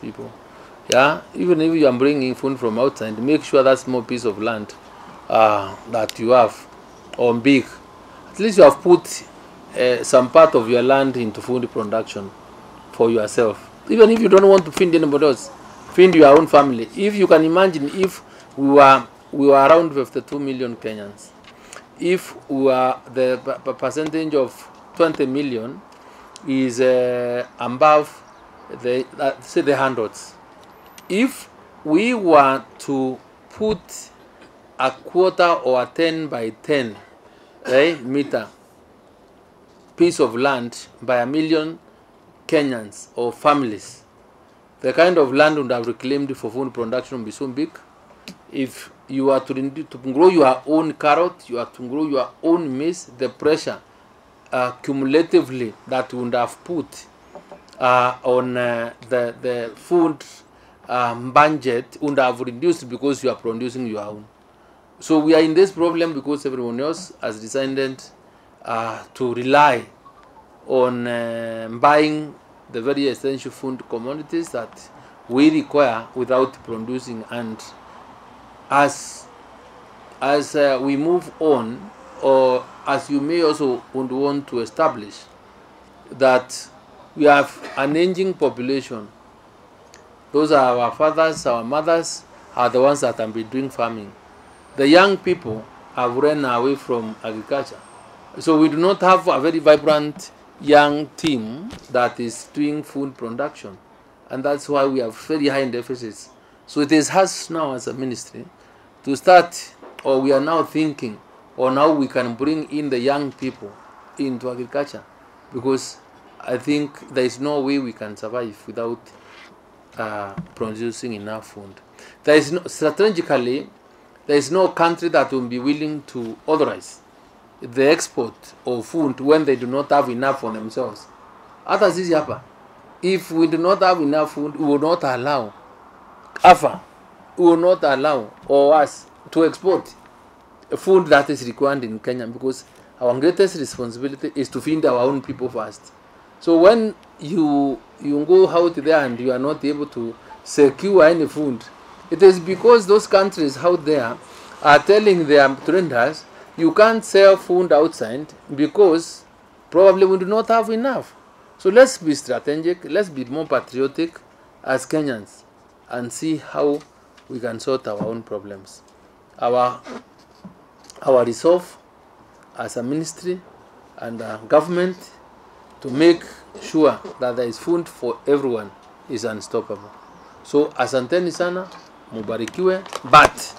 people. Yeah, even if you are bringing food from outside, make sure that small piece of land that you have on big, at least you have put some part of your land into food production for yourself. Even if you don't want to feed anybody else, feed your own family. If you can imagine, if we were around 52 million Kenyans, if we were the percentage of 20 million is above the say the hundreds. If we were to put a quarter or a 10 by 10 meter piece of land by a million Kenyans or families, the kind of land would have reclaimed for food production would be so big. If you are to grow your own carrot, you are to grow your own maize, the pressure cumulatively that would have put on the food budget would have reduced because you are producing your own. So we are in this problem because everyone else has decided to rely on buying the very essential food commodities that we require without producing. And as we move on, or as you may also want to establish, that we have an aging population. Those are our fathers, our mothers are the ones that have been doing farming. The young people have run away from agriculture. So we do not have a very vibrant young team that is doing food production. And that's why we have very high deficits. So it is us now as a ministry to start, or we are now thinking, or now we can bring in the young people into agriculture, because I think there is no way we can survive without producing enough food. There is no, strategically, there is no country that will be willing to authorize the export of food when they do not have enough for themselves. Hata sisi hapa, if we do not have enough food, we will not allow we will not allow us to export food that is required in Kenya, because our greatest responsibility is to feed our own people first. So when you go out there and you are not able to secure any food, it is because those countries out there are telling their traders, you can't sell food outside because probably we do not have enough. So let's be strategic, let's be more patriotic as Kenyans and see how we can sort our own problems. Our resolve as a ministry and a government to make sure that there is food for everyone is unstoppable. So asanteni sana, mubarikiwe. But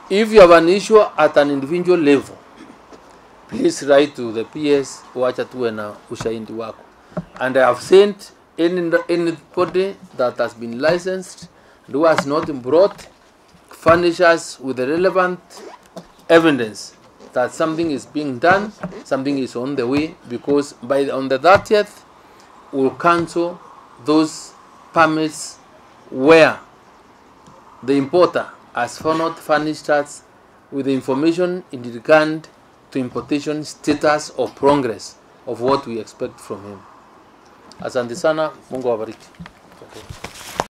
if you have an issue at an individual level, please write to the PS, wacha tuwe na ushahidi wako. And I have sent anybody that has been licensed and who has not brought, furnish us with the relevant evidence that something is being done, something is on the way, because on the 30th, we'll cancel those permits where the importer has not furnished us with the information in regard to importation status or progress of what we expect from him. Asante sana, Mungu awabariki. Okay.